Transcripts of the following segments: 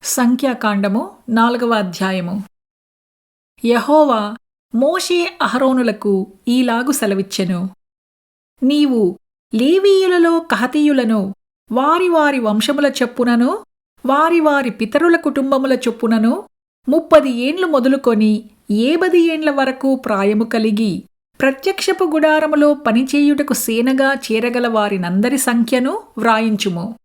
సంఖ్యాకాండము 4వ అధ్యాయము. యెహోవా మోషే అహరోనులకు ఈలాగు సెలవిచ్చెను. నీవు లేవీయులలో కహతీయులను వారి వారి వంశముల చొప్పునను వారి వారి పితరుల కుటుంబముల చొప్పునను 30 ఏండ్లు మొదలుకొని 70 ఏండ్ల వరకు ప్రాయము కలిగి ప్రత్యక్షపు గుడారములో పనిచేయుటకు సేనగా చేరగల వారినందరి సంఖ్యను వ్రాయించుము.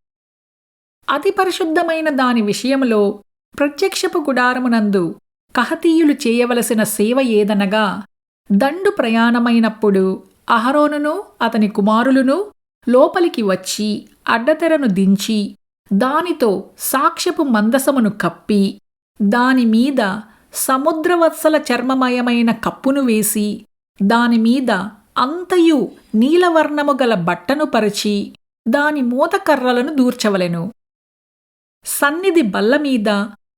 అతి పరిశుద్ధమైన దాని విషయములో ప్రత్యక్షపు గుడారమునందు కహతీయులు చేయవలసిన సేవ ఏదనగా, దండు ప్రయాణమైనప్పుడు అహరోనును అతని కుమారులును లోపలికి వచ్చి అడ్డతెరను దించి దానితో సాక్ష్యపు మందసమును కప్పి దానిమీద సముద్రవత్సల చర్మమయమైన కప్పును వేసి దానిమీద అంతయు నీలవర్ణము గల బట్టను పరిచి దాని మూతకర్రలను దూర్చవలెను. సన్నిధి బల్లమీద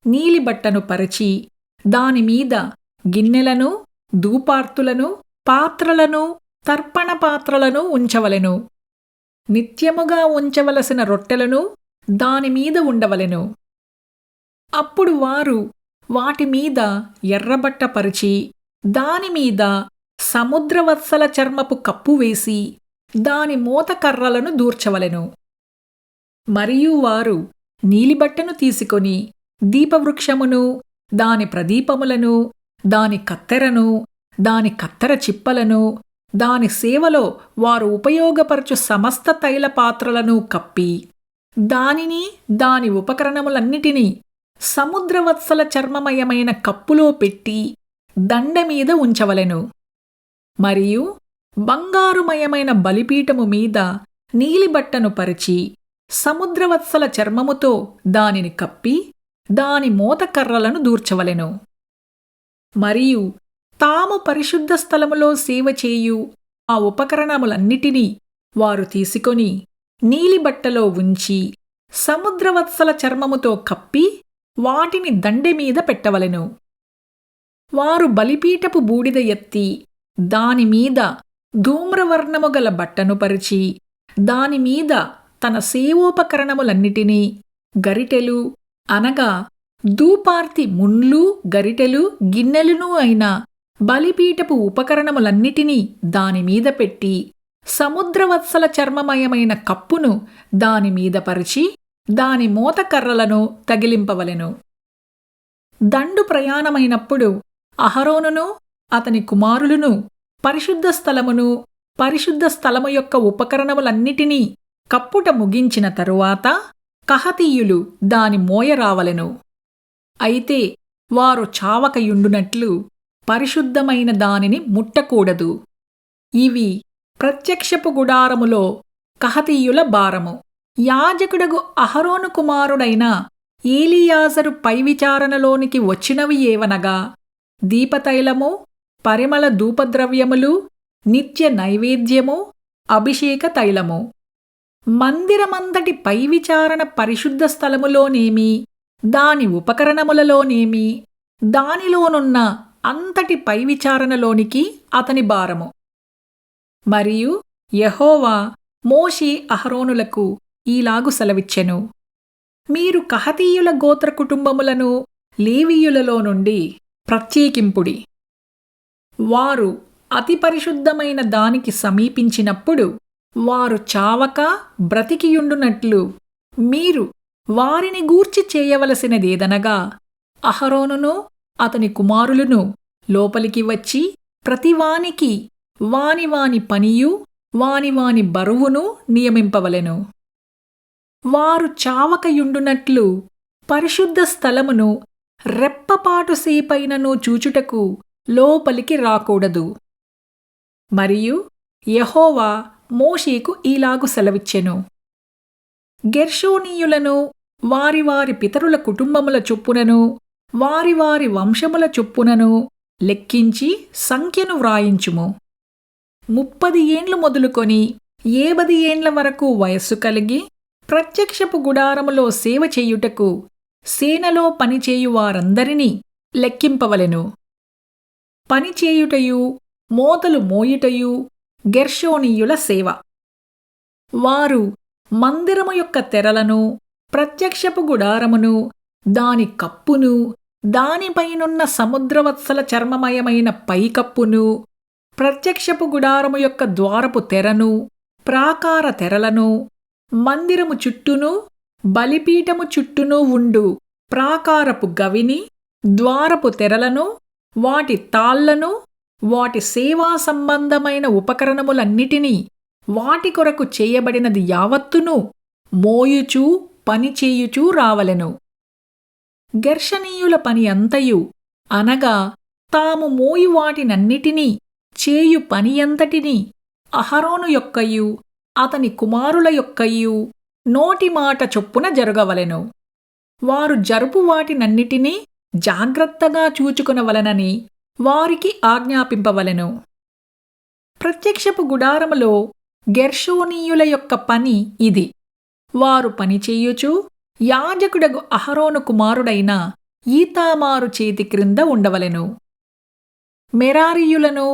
నీలిబట్టను పరిచి దానిమీద గిన్నెలను ధూపార్తులను పాత్రలను తర్పణ పాత్రలను ఉంచవలెను. నిత్యముగా ఉంచవలసిన రొట్టెలను దానిమీద ఉండవలెను. అప్పుడు వారు వాటిమీద ఎర్రబట్ట పరిచి దానిమీద సముద్రవత్సల చర్మపు కప్పు వేసి దాని మూతకర్రలను దూర్చవలెను. మరియు వారు నీలిబట్టను తీసుకొని దీపవృక్షమును దాని ప్రదీపములను దాని కత్తెరను దాని కత్తెర చిప్పలను దాని సేవలో వారు ఉపయోగపరచు సమస్త తైల పాత్రలను కప్పి దానిని దాని ఉపకరణములన్నిటినీ సముద్రవత్సల చర్మమయమైన కప్పులో పెట్టి దండమీద ఉంచవలెను. మరియు బంగారుమయమైన బలిపీఠము మీద నీలిబట్టను పరిచి సముద్రవత్సల చర్మముతో దానిని కప్పి దాని మూతకర్రలను దూర్చవలెను. మరియు తాము పరిశుద్ధ స్థలములో సేవ చేయు ఆ ఉపకరణములన్నిటినీ వారు తీసుకొని నీలిబట్టలో ఉంచి సముద్రవత్సల చర్మముతో కప్పి వాటిని దండెమీద పెట్టవలెను. వారు బలిపీఠపు బూడిద ఎత్తి దానిమీద ధూమ్రవర్ణము గల బట్టను పరిచి దానిమీద తన సేవోపకరణములన్నిటినీ గరిటెలు అనగా ధూపార్తి ముండ్లు గరిటెలు గిన్నెలునూ అయిన బలిపీఠపు ఉపకరణములన్నిటినీ దానిమీద పెట్టి సముద్రవత్సల చర్మమయమైన కప్పును దానిమీద పరిచి దాని మూతకర్రలను తగిలింపవలెను. దండు ప్రయాణమైనప్పుడు అహరోనును అతని కుమారులును పరిశుద్ధ స్థలమును పరిశుద్ధ స్థలము యొక్క ఉపకరణములన్నిటినీ కప్పుట ముగించిన తరువాత కహతీయులు దాని మోయరావలెను. అయితే వారు చావకయుండునట్లు పరిశుద్ధమైన దానిని ముట్టకూడదు. ఇవి ప్రత్యక్షపు గుడారములో కహతీయుల భారము. యాజకుడగు అహరోను కుమారుడైన ఏలియాజరు పై విచారణలోనికి వచ్చినవి ఏవనగా, దీపతైలము పరిమళ ధూపద్రవ్యములు నిత్య నైవేద్యము అభిషేక తైలము. మందిరమంతటి పై విచారణ పరిశుద్ధ స్థలములోనేమి దాని ఉపకరణములలోనేమి దానిలోనున్న అంతటి పై విచారణలోనికి అతని భారము. మరియు యెహోవా మోషే అహరోనులకు ఈలాగు సెలవిచ్చెను. మీరు కహతీయుల గోత్ర కుటుంబములను లేవీయులలో నుండి ప్రత్యేకింపుడి. వారు అతి పరిశుద్ధమైన దానికి సమీపించినప్పుడు వారు చావక బ్రతికియుండునట్లు మీరు వారిని గూర్చి చేయవలసినదేదనగా, అహరోనును అతని కుమారులును లోపలికి వచ్చి ప్రతివానికి వాని వాని పనియు వాని వాని బరువును నియమింపవలెను. వారు చావకయుండునట్లు పరిశుద్ధ స్థలమును రెప్పపాటు సేపైనను చూచుటకు లోపలికి రాకూడదు. మరియు యెహోవా మోషేకు ఈలాగు సెలవిచ్చెను. గెర్షోనీయులను వారి వారి పితరుల కుటుంబముల చొప్పునను వారి వారి వంశముల చొప్పునను లెక్కించి సంఖ్యను వ్రాయించుము. 30 ఏండ్లు మొదలుకొని 70 ఏండ్ల వరకు వయస్సు కలిగి ప్రత్యక్షపు గుడారములో సేవ చేయుటకు సేనలో పనిచేయు వారందరినీ లెక్కింపవలెను. పనిచేయుటయు మోతలు మోయుటయు గెర్షోనీయుల సేవ. వారు మందిరము యొక్క తెరలను ప్రత్యక్షపు గుడారమును దాని కప్పును, దానిపైనున్న సముద్రవత్సల చర్మమయమైన పైకప్పును, ప్రత్యక్షపు గుడారము యొక్క ద్వారపు తెరను, ప్రాకార తెరలను, మందిరము చుట్టూను, బలిపీఠము చుట్టూను ఉండు ప్రాకారపు గవిని, ద్వారపు తెరలను, వాటి తాళ్లను, వాటి సేవా సంబంధమైన ఉపకరణములన్నిటినీ, వాటి కొరకు చేయబడినది యావత్తును మోయుచూ పనిచేయుచూ రావలెను. గెర్షనీయుల పని అంతయు, అనగా తాము మోయు వాటినన్నిటినీ చేయు పనియంతటినీ అహరోను యొక్కయు అతని కుమారుల యొక్కయు నోటి మాట చొప్పున జరగవలెను. వారు జరుపు వాటినన్నిటినీ జాగ్రత్తగా చూచుకొనవలెనని వారికి ఆజ్ఞాపింపవలెను. ప్రత్యక్షపు గుడారములో గెర్షోనీయుల యొక్క పని ఇది. వారు పనిచేయుచు యాజకుడగు అహరోను కుమారుడైన ఈతామారు చేతి క్రింద ఉండవలెను. మెరారీయులను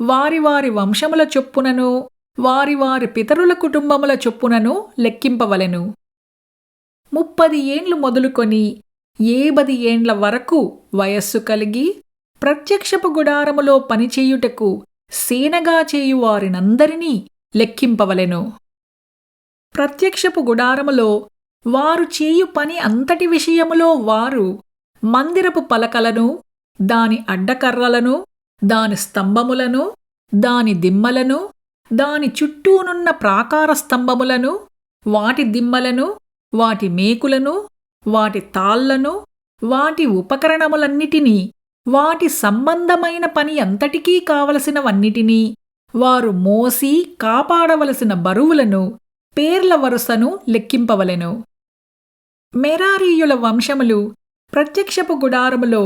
వారి వారి వంశముల చొప్పునను, వారి వారి పితరుల కుటుంబముల చొప్పునను లెక్కింపవలెను. 30 ఏండ్లు మొదలుకొని 70 ఏండ్ల వరకు వయస్సు కలిగి ప్రత్యక్షపు గుడారములో పనిచేయుటకు సేనగా చేయువారినందరినీ లెక్కింపవలెను. ప్రత్యక్షపు గుడారములో వారు చేయు పని అంతటి విషయములో వారు మందిరపు పలకలను, దాని అడ్డకర్రలను, దాని స్తంభములను, దాని దిమ్మలను, దాని చుట్టూనున్న ప్రాకార స్తంభములను, వాటి దిమ్మలను, వాటి మేకులను, వాటి తాళ్లను, వాటి ఉపకరణములన్నిటినీ, వాటి సంబంధమైన పని అంతటికీ కావలసినవన్నిటినీ, వారు మోసి కాపాడవలసిన బరువులను, పేర్ల వరుసను లెక్కింపవలెను. మెరారీయుల వంశములు ప్రత్యక్షపు గుడారములో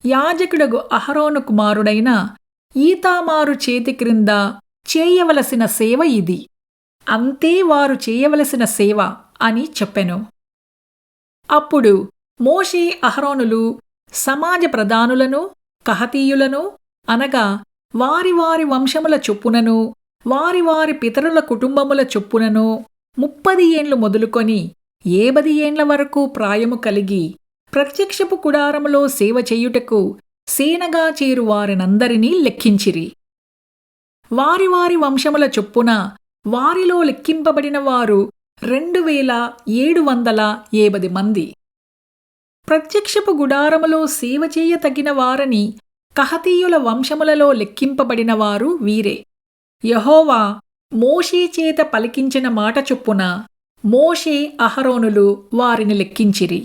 యాజకుడగు అహరోను కుమారుడైన ఈతామారు చేతి క్రింద చేయవలసిన సేవ ఇది. అంతే వారు చేయవలసిన సేవ అని చెప్పెను. అప్పుడు మోషే అహరోనులు సమాజ ప్రధానులను, కహతీయులను, అనగా వారి వారి వంశముల చొప్పునను, వారి వారి పితరుల కుటుంబముల చొప్పునను 30 ఏండ్లు మొదలుకొని 70 ఏండ్ల వరకు ప్రాయము కలిగి ప్రత్యక్షపు గుడారములో సేవ చేయుటకు సేనగా చేరువారినందరినీ లెక్కించిరి. వారి వారి వంశముల చొప్పున వారిలో లెక్కింపబడిన వారు 2780 మంది. ప్రత్యక్షపు గుడారములో సేవ చేయతగిన వారని కహతీయుల వంశములలో లెక్కింపబడిన వారు వీరే. యెహోవా మోషే చేత పలికించిన మాట చొప్పున మోషే అహరోనులు వారిని లెక్కించిరి.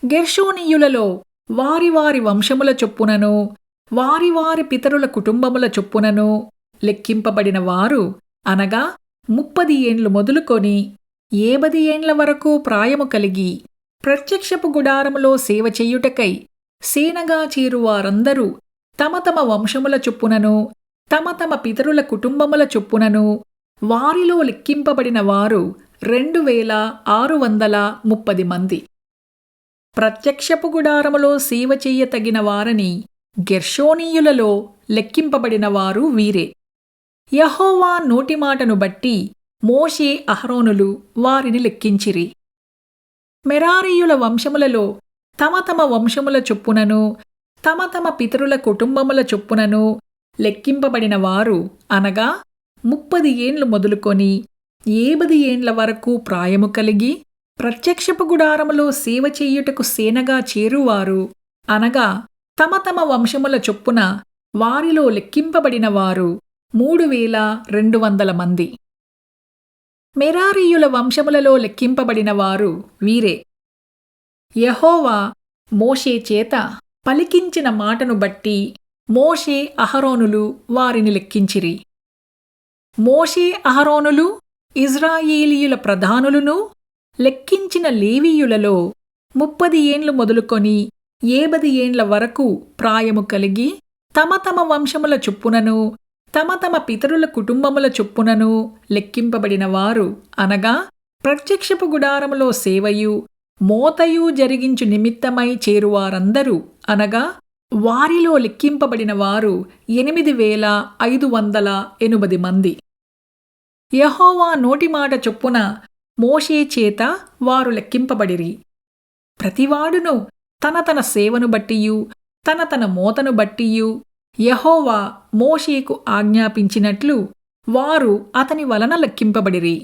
గెర్షోనీయులలో వారి వారి వంశముల చొప్పునను, వారి వారి పితరుల కుటుంబముల చొప్పునను లెక్కింపబడిన వారు, అనగా 30 ఏండ్లు మొదలుకొని 70 ఏండ్ల వరకు ప్రాయము కలిగి ప్రత్యక్షపు గుడారములో సేవ చెయ్యుటకై సేనగా చేరువారందరూ తమ తమ వంశముల చొప్పునను, తమ తమ పితరుల కుటుంబముల చొప్పునను వారిలో లెక్కింపబడిన వారు 2630 మంది. ప్రత్యక్షపు గుడారములో సేవ చెయ్యతగిన వారని గెర్షోనీయులలో లెక్కింపబడిన వారు వీరే. యెహోవా నోటిమాటను బట్టి మోషే అహరోనులు వారిని లెక్కించిరి. మెరారీయుల వంశములలో తమ తమ వంశముల చొప్పునను, తమ తమ పితరుల కుటుంబముల చొప్పునను లెక్కింపబడిన వారు, అనగా 30 ఏండ్లు మొదలుకొని 70 ఏండ్ల వరకు ప్రాయము కలిగి ప్రత్యక్షపు గుడారములో సేవ చెయ్యుటకు సేనగా చేరువారు, అనగా తమ తమ వంశముల చొప్పున వారిలో లెక్కింపబడిన వారు 3200 మంది. మెరారీయుల వంశములలో లెక్కింపబడిన వారు వీరే. యెహోవా మోషే చేత పలికించిన మాటను బట్టి మోషే అహరోనులు వారిని లెక్కించిరి. మోషే అహరోనులు ఇజ్రాయేలీయుల ప్రధానులను లెక్కించిన లేవీయులలో 30 ఏండ్లు మొదలుకొని 70 ఏండ్ల వరకు ప్రాయము కలిగి తమ తమ వంశముల చొప్పునను, తమ తమ పితరుల కుటుంబముల చొప్పునను లెక్కింపబడిన వారు, అనగా ప్రత్యక్షపు గుడారములో సేవయు మోతయు జరిగించు నిమిత్తమై చేరువారందరూ, అనగా వారిలో లెక్కింపబడిన వారు 8580 మంది. యెహోవా నోటిమాట చొప్పున మోషే చేత వారు లెక్కింపబడిరి. ప్రతివాడును తన తన సేవను బట్టియు తన తన మోతను బట్టియు యెహోవా మోషేకు ఆజ్ఞాపించినట్లు వారు అతని వలన లెక్కింపబడిరి.